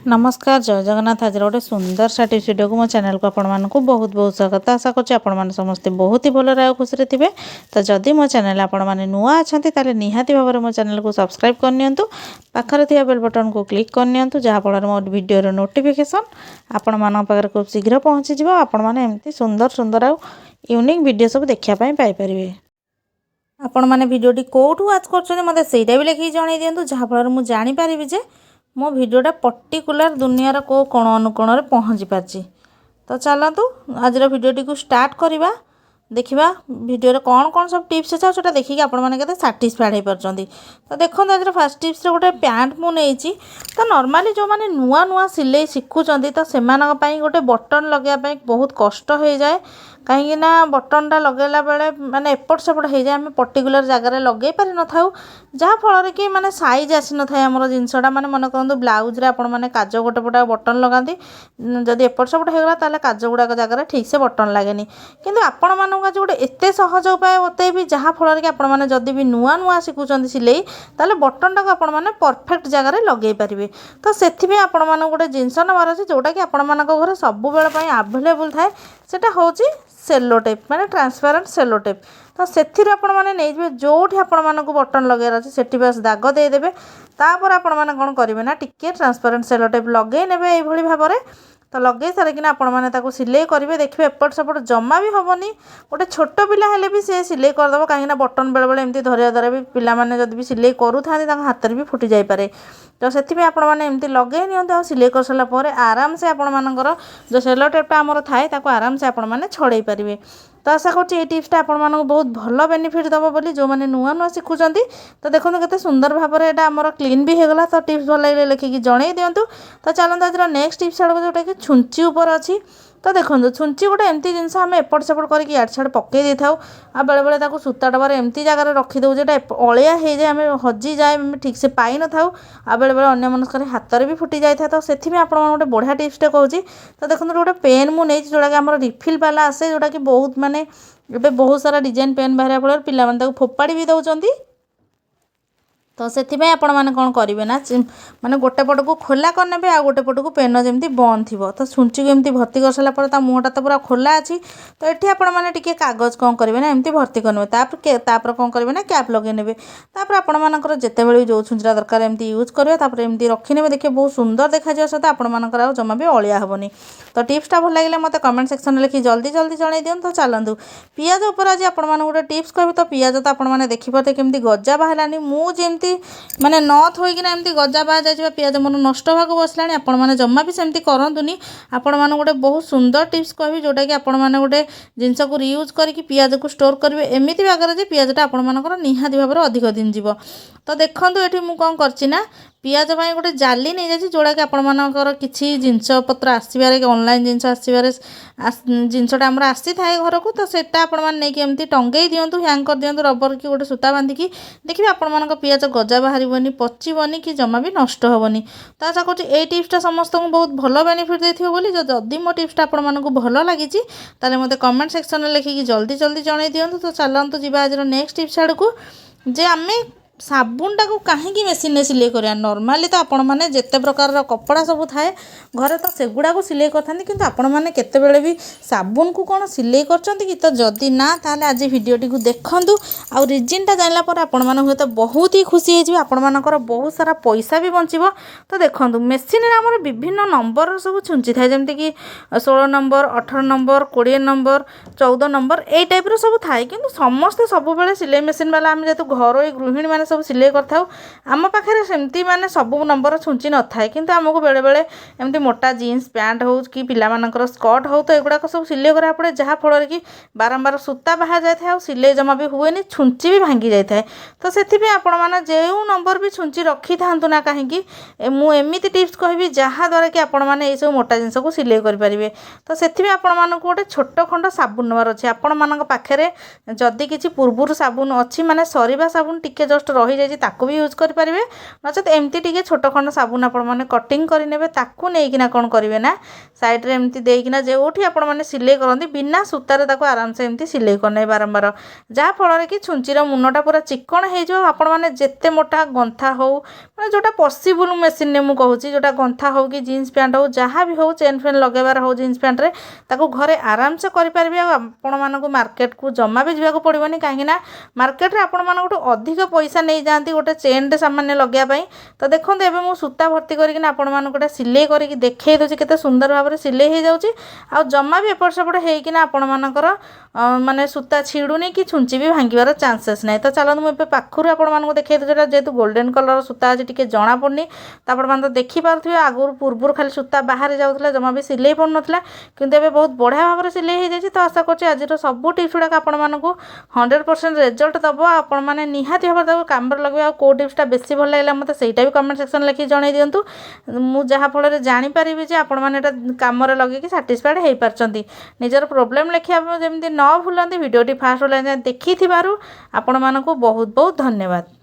नमस्कार जय जगन्नाथ। आज गोटे सुंदर सा टिप्स वीडियो को मो चैनल को आपण मानक बहुत बहुत स्वागत। आशा करछि आपण माने समस्त बहुत ही भलो राय खुशी थे। तो जदि मो चैनल आपण माने नुआ अछंती ताले निहाती भाव मो चैनल को सब्सक्राइब करनियंतु, पाखरे थिया बेल बटन को क्लिक करनियंतु, जहा फल मो वीडियो रो नोटिफिकेशन आपण मानक पाखरे खूब शीघ्र पहुंची जिवो। आपण माने एमती सुंदर सुंदर आ यूनिक वीडियो सब देखिया पई पाई परिबे। आपण माने वीडियोटी कोठू वाच करछन मते सेटा भी लिखि जणाई दियंतु, जहा फल मु जानि परिबे जे मो भिडियोटा पर्टिकुलर दुनियार को कोण अनुकोण रे पहुँची पारछि। तो चलतु आज भिडियोटी को स्टार्ट करवा। देखा भिडियो कौन कौन सब टिप्स अच्छे से देखिए आपण मैंने साटिस्फाइड हो पार्टी। तो देखो आज फास्ट टिप्स गोटे पैंट मुझे तो नॉर्मली जो मैंने नुआ नुआ सिले शिखुंट तो से गोटे बटन लगे बहुत कष्ट हो जाए, कहीं बटनटा लगेला बेले माने एपट सेपट हो जाए, आम पर्टिकुलर जगार लगे पारि न था, जहाँफल कि माने साइज आसी न था आम जिनसा माने मन करूँ ब्लाउज आपण मैंने काज गोटे पटा बटन लगाती, जदि एपट सेपट होगा ताले काज गुड़ाक जगार ठीक से बटन लगे किंतु आपण मान आज गोटे एत सहज उपाय बतेबी जहाँफल कि आपण मैंने जदि भी नुआ नुआ शिखुंट सिलाई ताले बटनटा को आपण मैंने परफेक्ट जगार लगे पारे। तो से आपण मैंने गोटे जिनस नबार अच्छे जोटा कि आपण मान घर सब बेले आभेलेबुल थाए, सेटा हूँ सेलो टेप माने ट्रांसपेरेंट सेलो टेप। तो से आपण मैंने नहीं जोठी आपण मानक बटन लगे अच्छे से बस दाग देदेवे। तापर आपण मैंने कौन करेंगे ना टिके ट्रांसपेरेंट सेलो टेप लगे ने ये भाव में। तो लगे सारिकिना आपण मैंने सिलाई करेंगे, देखिए एपट सेपट जमा भी हेनी। गोटे छोट पिला हेले भी सी सिलाई करदेव, कहीं बटन बेले बेले एमती धरिया द्वारा भी पिलाने जब भी सिलाई करूँ हाथ में भी फुटी जापे। तो से आपण मैंने एमती लगे नि सिलाई कर सारापर आराम से आपण मानकर जो सेलो टेपटा आमर थाए आराम से आपण मैंने छड़े पारे। तो आशा करुँच ये टिप्सटा आपण मानक बहुत भल बेनिफिट दब बोली जो मैंने नुआ नुआ शिखुंट। तो देखो केते सुंदर भाव में यहाँ आमर क्लीन भी होगला। तो टिप्स भल लगे लिखिकी जणई दिंतु। तो चलते आज नेक्स्ट टिप्स आड़ जोटा कि छुंची उपर अच्छी। तो देखो छुंची गोटे एमती जिनस आम एपट सेपट करके इड सियाड़ पकई दे था, आ बेले बेले सूता डबार एमती जगार रखीदे जोटा अलिया हो जाए, आम हजि जाए ठीक से पाई न था, आ बेले बेले अन्य मनस्कर हाथ में भी फुटी जाए। तो से गोटे बढ़िया टिप्सटे कहूँ। तो देखो गोटे पेन मुझे जोटा कि आम रिफिल वाला आसे, जोटा कि बहुत माने ए बहुत सारा डिजाइन पेन बाहर फल पिला फोपाड़ी भी दौरान। तो से आपण मैंने कौन करेंगे ना माने गोटे पट को खोला करने आ गोटे पट को पेन जमी बंद थी। तो छुंची को एमती भर्ती कर सारापर मुहटा तो पूरा खोला अच्छी। तो ये आपण मैंने टिके कागज कौन करेंगे ना एमती भर्ती करने कौन करेंगे ना कैप लगे ने। आपण मानकर जिते बड़े जो छुंचीटा दरकार एमती यूज करेंगे, एमती रखी ने देखिए बहुत सुंदर देखा सहित आपण मानकर जमा भी अलिया हेनी। तो टिप्सटा भल लगे मत कमेंट सेक्शन में लिखी जल्दी जल्दी जन दिखाँ। तो चलतु पियाज उपर आज आपण गोटे टिप्स कह। तो पियाज तो आपण देखिपे केमती गजा बाहरानी, मुझे माने नथ होइकिना एमती गजा बाहा जाय पियाज मोर नष्ट होगा बसलानी। आपण माने जम्मा भी सेमती करंतुनी। आपण माने गोटे बहुत सुंदर टिप्स कहबी जोटा कि आपण माने गोटे जिनस को रियूज करके पियाज को स्टोर करेंगे एमती बागर जे पियाजटा आपण मानकर निहाती भाव में अधिक दिन जीव। तो देखो ये मुझे कौन करना पियाज गोटे जाली नहीं जाए जोड़ा कि आपर किसी जिनस पत्र आसबार ऑनलाइन जिनस आसबार जिनसटा आमर आसी थाए घर को। तो सेटा आपण मैंने नहीं एमती टंगे दिंतु, हैंग कर दिंतु रबर की गोटे सूता बांधिकी। देखिए आपण पियाज गजा बाहरनी, पचीबनी कि जमा भी नष्ट हेनी। तो आशा करुँच ये टिप्सटा समस्त को बहुत भल बेनिफिट देथिबो बोली। जदि मो टिप्सटा आपण मानक भल लगी ताले मते कमेंट सेक्शन में लिखिकी जल्दी जल्दी जणई दिंतु। तो चलतु जीवा आज नेक्स्ट टिप्स आड़ को जे आमे साबुनटा को कहीं मेसीन में सिलाई करा। नॉर्मली तो आपण मैंने जिते प्रकार कपड़ा सब थाए घरे तो सेगुड़ा को सिलाई करते कि आपण मैंने केतेबेले भी साबुन को कौन सिलाई करछंती कि। तो जदि ना ताले आज वीडियोटी को देखंतु आ रिजनटा जानला पर आपण माने हुए तो बहुत ही खुशी हो आपण मानकर बहुत सारा पैसा भी बंचिबो। तो देखंतु मेसीन रे हमर विभिन्न नंबर सब छुंची थाए, जमती कि 16 नंबर 18 नंबर 20 नंबर 14 नंबर ए टाइप रो सब थाए। किंतु समस्त सब बेले सिलाई मेसीन वाला हम जेतु घर गृहिणी माने सब सिलाई कर आम पाखे सेमती माने सब नंबर छुंची न थाए। किंतु आमको बेले बेले एमती मोटा जीन्स पैंट हो कि पिलामानकर स्कर्ट हो तो एगुड़ाक सब सिलाई करा पड़े, जहाँफल कि बारंबार सूता बाहर जाए और सिलाई जमा भी हुए, छुंची भी भांगी जाए। तो से आपण मैंने जो नंबर भी छुंची रखी था ना कहीं मुझे टिप्स कहबी जहाँद्वारा कि आपण मैंने ये सब मोटा जिनस को सिलाई करेंगे। तो से आपण मानक गोटे छोट खंड साबुन नबार अच्छे। आपण मान पाखे जदि किसी पूर्वर साबुन अच्छी माने सरीबा साबुन टिके जस्ट रही जाइए ताकू भी यूज करेंगे नचेत एमती टिके छोट खंड साबुन आपण मैंने कटिंग करे ताकू नहीं कौन करेंगे ना साइड्रे एमती देना जो आपण मैंने सिलाई करती बिना सूतार आराम से एमती सिलाई करने बारंबार जहाँफल कि छुंचीर मुनटा पूरा चिकन हो आपण मैंने जिते मोटा गंथा हो मैं जोटा पॉसिबल मेसीन ने मुझे कहूँ जोटा गंथा हो कि जीन्स पैंट हो जहाँ भी हो चेन फेन लगेबार हो जीन्स पैंट रे ताकू घरे आराम से करेंगे आपण मानक मार्केट को जमा भी जावाक पड़ोनी कहीं मार्केट रे आपण मानक अधिक पैसा नहीं जाती गोटे चेन सामान्य लगाई तो देखो एवं मुझे सूता भर्ती करके आपण मानक सिलाई करके देखई दूसरी केते सुंदर भाव में सिलाई हो जाऊँगी आ जमा भी एपट सेपट होना आपण मानकर माने सूता छिड़ुनी कि छुंची भी भांगार चांसेस ना तो चलते मुझे पाखु आपको देखा दूसरा जेहतु गोल्डन कलर सूता आज टी जना पड़नी तो आप देखिपे आगुरी पूर्व खाली सूता बाहर जाऊला जमा भी सिलाई पड़ नाला किंतु एबे बहुत बढ़िया भाव में सिलाई हो जाए तो आशा कर आज सब टिप्स गुड़ाक आपको 100% रिजल्ट दब आपण मैंने निहाती भाव में काम लगे आउ टिप्सटा बेसी भल लगे मतलब सहीटा भी कमेंट सेक्शन लिखि जन दिंतु मुझे जहाँफल जानीपारि जे आपण मैंने कम लगे साटिस्फाइड हो पार्टी निजर प्रोब्लेम लिखा जमी न भूलती भिडियोटी फास्ट देखी आपण मानक बहुत बहुत धन्यवाद।